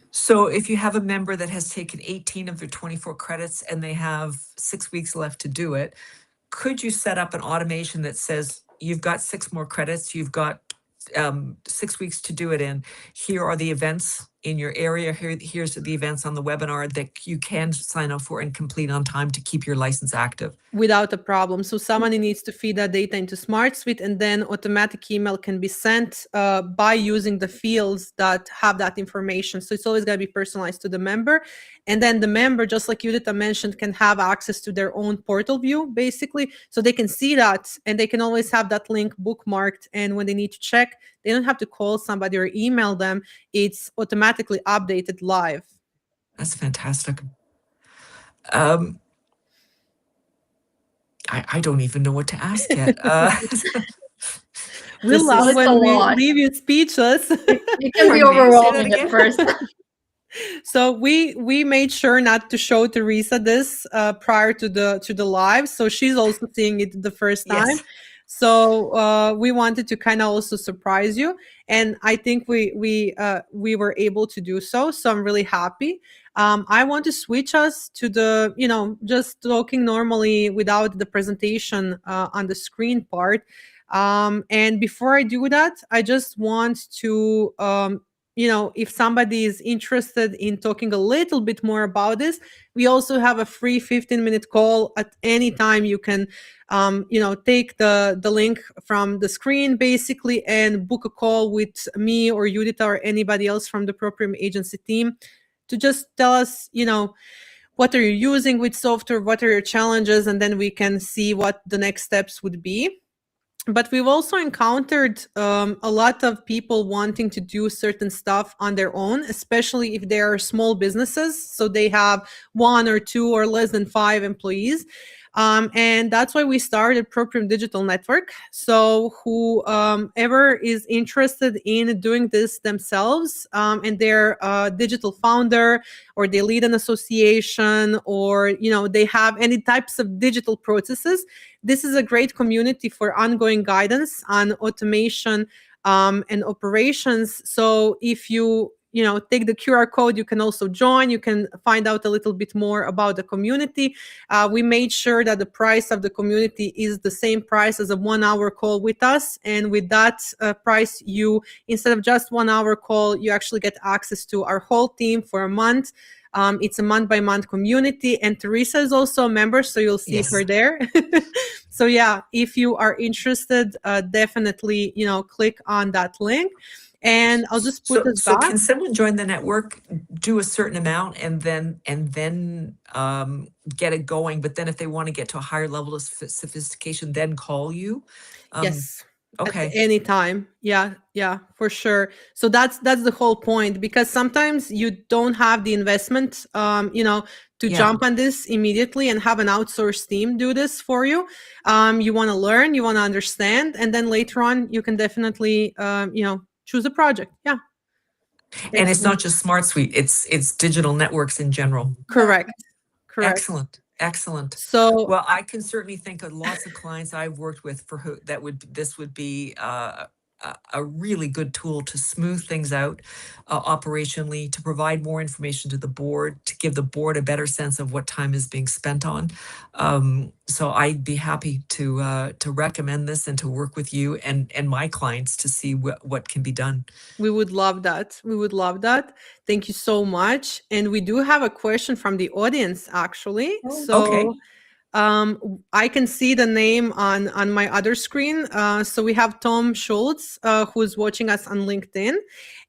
So if you have a member that has taken 18 of their 24 credits and they have 6 weeks left to do it, could you set up an automation that says, you've got 6 more credits, you've got 6 weeks to do it in. Here are the events in your area. Here's the events on the webinar that you can sign up for and complete on time to keep your license active. Without a problem. So somebody needs to feed that data into SmartSuite, and then automatic email can be sent by using the fields that have that information. So it's always going to be personalized to the member. And then the member, just like Judita mentioned, can have access to their own portal view, basically. So they can see that, and they can always have that link bookmarked. And when they need to check, they don't have to call somebody or email them. It's automatically updated live. That's fantastic. I don't even know what to ask yet. We love It's a when we lot. leave you speechless. It can be Pardon me, say that overwhelming again? at first. So we made sure not to show Teresa this prior to the live, so she's also seeing it the first time. Yes. So we wanted to kind of also surprise you, and I think we were able to do so. So I'm really happy. I want to switch us to the, just talking normally without the presentation on the screen part. And before I do that, I just want to if somebody is interested in talking a little bit more about this, we also have a free 15-minute call at any time. You can, take the link from the screen basically and book a call with me or Judita or anybody else from the Proprium Agency team to just tell us, what are you using with software, what are your challenges, and then we can see what the next steps would be. But we've also encountered a lot of people wanting to do certain stuff on their own, especially if they are small businesses. So they have 1 or 2 or less than 5 employees. And that's why we started Proprium Digital Network. So whoever is interested in doing this themselves, and they're a digital founder, or they lead an association, or they have any types of digital processes, this is a great community for ongoing guidance on automation and operations. So if you take the QR code, you can also join. You can find out a little bit more about the community. We made sure that the price of the community is the same price as a 1-hour call with us. And with that price, you, instead of just 1-hour call, you actually get access to our whole team for a month. It's a month-by-month community, and Teresa is also a member, so you'll see Yes. her there. So yeah, if you are interested, definitely click on that link. And I'll just put this So back. can someone join the network, do a certain amount, and then get it going? But then if they want to get to a higher level of sophistication, then call you. Yes. Okay. At any time. Yeah, for sure. So that's the whole point, because sometimes you don't have the investment, to jump on this immediately and have an outsourced team do this for you. You want to learn, you want to understand, and then later on you can definitely, choose a project. Yeah. And it's not just SmartSuite; it's digital networks in general. Correct. Excellent. So, well, I can certainly think of lots of clients I've worked with for who this would be a really good tool to smooth things out operationally, to provide more information to the board, to give the board a better sense of what time is being spent on. So I'd be happy to recommend this and to work with you and my clients to see what can be done. We would love that. Thank you so much. And we do have a question from the audience, actually. So Okay. I can see the name on my other screen. So we have Tom Schultz, who's watching us on LinkedIn.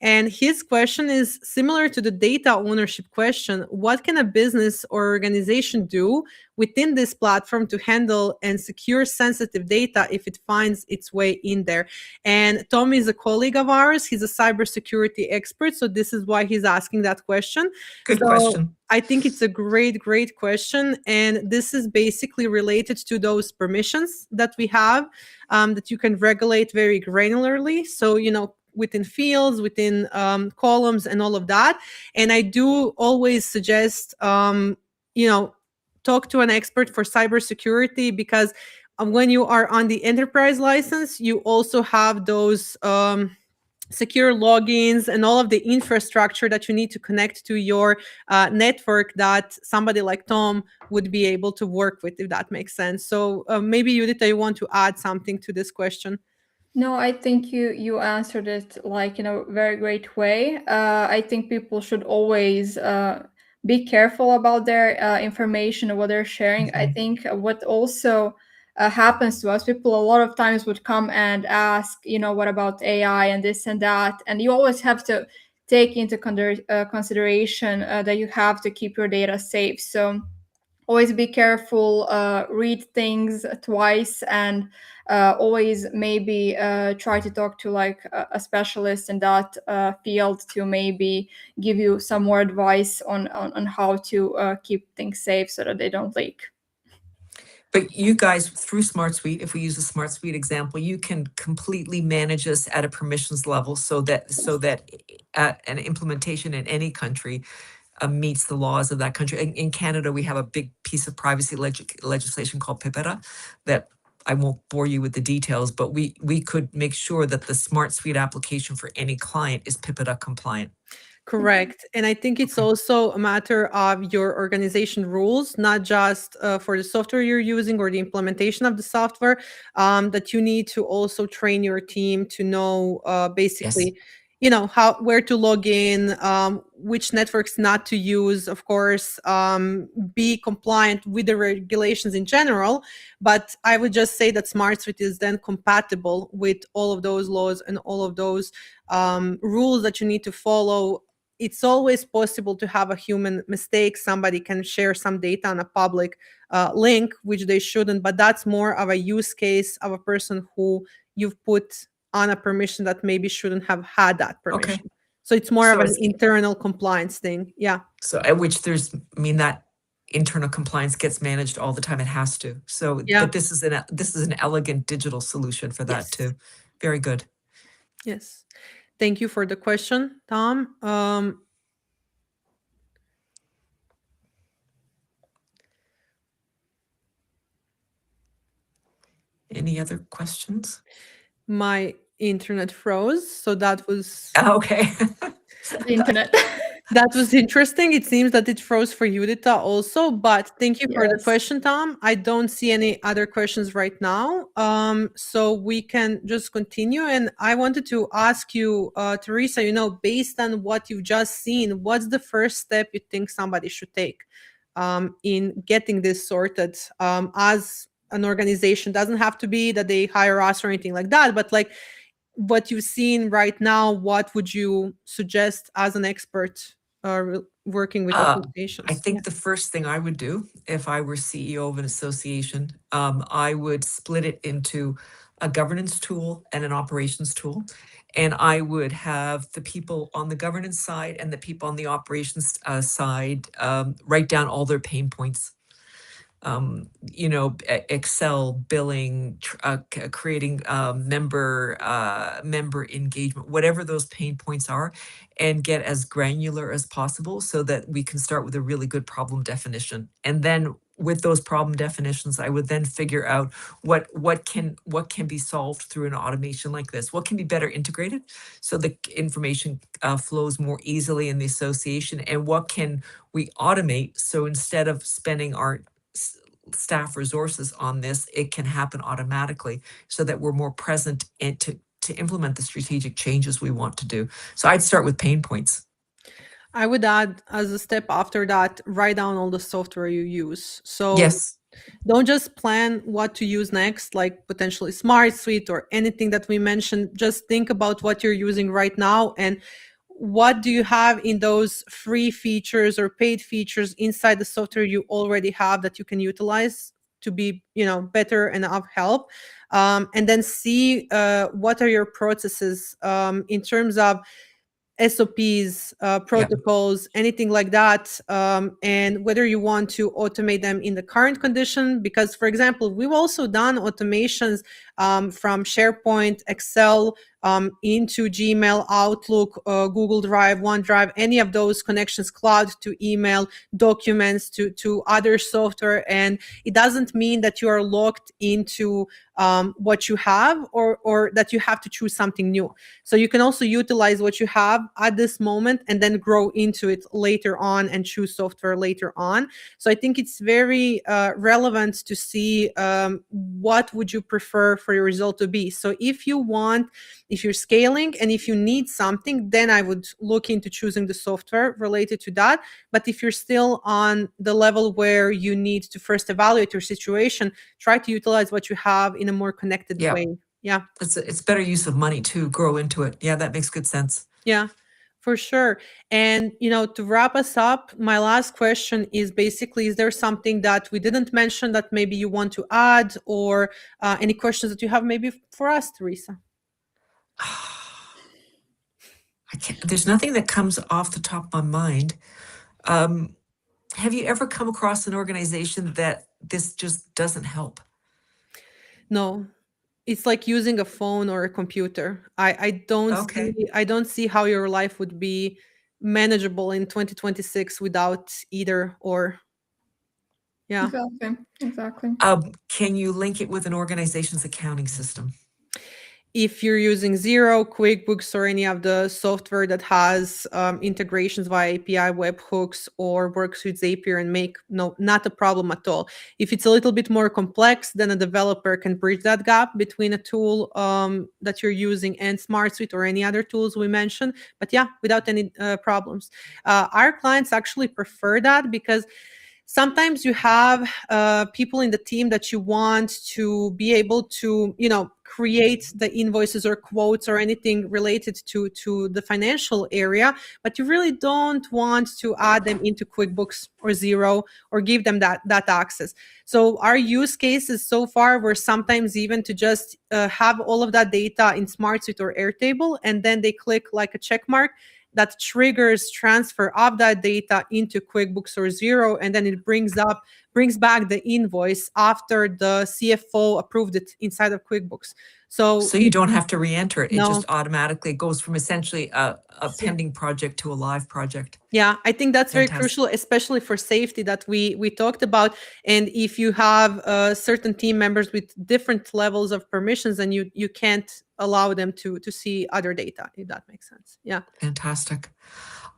And his question is similar to the data ownership question. What can a business or organization do within this platform to handle and secure sensitive data if it finds its way in there? And Tom is a colleague of ours. He's a cybersecurity expert. So this is why he's asking that question. Good question. I think it's a great question. And this is basically related to those permissions that we have, that you can regulate very granularly. So, within fields, within columns and all of that. And I do always suggest, talk to an expert for cybersecurity, because when you are on the enterprise license, you also have those secure logins and all of the infrastructure that you need to connect to your network that somebody like Tom would be able to work with, if that makes sense. So maybe Judita, you want to add something to this question? No, I think you answered it like in a very great way. I think people should always be careful about their information and what they're sharing. I think what also happens to us, people a lot of times would come and ask, what about AI and this and that, and you always have to take into consideration that you have to keep your data safe. So always be careful, read things twice, and always maybe try to talk to like a specialist in that field to maybe give you some more advice on how to keep things safe so that they don't leak. But you guys, through Smart Suite, if we use the Smart Suite example, you can completely manage this at a permissions level so that an implementation in any country meets the laws of that country. In Canada, we have a big piece of privacy legislation called PPA that I won't bore you with the details, but we could make sure that the Smart Suite application for any client is PPA compliant. Correct. And I think it's also a matter of your organization rules, not just for the software you're using or the implementation of the software, that you need to also train your team to know basically, where to log in, which networks not to use, of course, be compliant with the regulations in general. But I would just say that Smart Suite is then compatible with all of those laws and all of those rules that you need to follow. It's always possible to have a human mistake. Somebody can share some data on a public link, which they shouldn't, but that's more of a use case of a person who you've put on a permission that maybe shouldn't have had that permission. Okay. So it's more of an internal compliance thing. Yeah. So at which that internal compliance gets managed all the time. It has to. So, Yeah. but this is an elegant digital solution for that too. Very good. Yes. Thank you for the question, Tom. Any other questions? My internet froze, so that was okay. The internet. That was interesting. It seems that it froze for Judita also, but thank you for the Yes. question, Tom. I don't see any other questions right now. So we can just continue. And I wanted to ask you, Teresa, based on what you've just seen, what's the first step you think somebody should take in getting this sorted as an organization? Doesn't have to be that they hire us or anything like that, but like what you've seen right now, what would you suggest as an expert working with associations? I think the first thing I would do if I were CEO of an association, I would split it into a governance tool and an operations tool. And I would have the people on the governance side and the people on the operations side write down all their pain points. Excel, billing, creating member engagement, whatever those pain points are, and get as granular as possible so that we can start with a really good problem definition. And then with those problem definitions, I would then figure out what can be solved through an automation like this. What can be better integrated so the information flows more easily in the association, and what can we automate so instead of spending our staff resources on this, it can happen automatically so that we're more present and to implement the strategic changes we want to do. So I'd start with pain points. I would add as a step after that, write down all the software you use. So yes, don't just plan what to use next, like potentially Smart Suite or anything that we mentioned. Just think about what you're using right now and what do you have in those free features or paid features inside the software you already have that you can utilize to be better and of help, and then see what are your processes in terms of SOPs, protocols, anything like that, and whether you want to automate them in the current condition. Because, for example, we've also done automations from SharePoint, Excel, into Gmail, Outlook, Google Drive, OneDrive, any of those connections, cloud to email, documents to other software. And it doesn't mean that you are locked into what you have, or that you have to choose something new. So you can also utilize what you have at this moment and then grow into it later on and choose software later on. So I think it's very relevant to see what would you prefer for your result to be. So if you're scaling and if you need something, then I would look into choosing the software related to that. But if you're still on the level where you need to first evaluate your situation, try to utilize what you have in a more connected way. Yeah. It's better use of money to grow into it. Yeah, that makes good sense. Yeah, for sure. And, to wrap us up, my last question is basically, is there something that we didn't mention that maybe you want to add, or any questions that you have maybe for us, Teresa? There's nothing that comes off the top of my mind. Have you ever come across an organization that this just doesn't help? No, it's like using a phone or a computer. I don't see how your life would be manageable in 2026 without either or. Yeah. Exactly. Can you link it with an organization's accounting system? If you're using Xero, QuickBooks, or any of the software that has integrations via API, webhooks, or works with Zapier and Make, no, not a problem at all. If it's a little bit more complex, then a developer can bridge that gap between a tool that you're using and SmartSuite or any other tools we mentioned. But yeah, without any problems. Our clients actually prefer that because sometimes you have people in the team that you want to be able to, create the invoices or quotes or anything related to the financial area, but you really don't want to add them into QuickBooks or Xero or give them that access. So our use cases so far were sometimes even to just have all of that data in SmartSuite or Airtable, and then they click like a check mark that triggers transfer of that data into QuickBooks or Xero, and then it brings back the invoice after the CFO approved it inside of QuickBooks. So you don't have to re-enter it. No. It just automatically goes from essentially a pending project to a live project. Yeah, I think that's Fantastic. very crucial, especially for safety that we talked about. And if you have certain team members with different levels of permissions, then you can't allow them to see other data, if that makes sense. Yeah. Fantastic.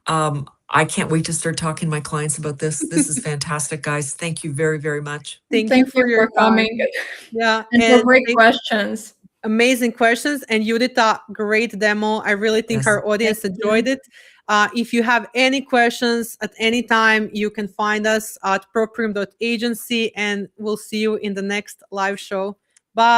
I can't wait to start talking to my clients about this. This is fantastic, guys. Thank you very, very much. Thank you for your coming. Yeah. And for great questions. Amazing questions. And Judita, great demo. I really think our audience enjoyed it. If you have any questions at any time, you can find us at proprium.agency, and we'll see you in the next live show. Bye.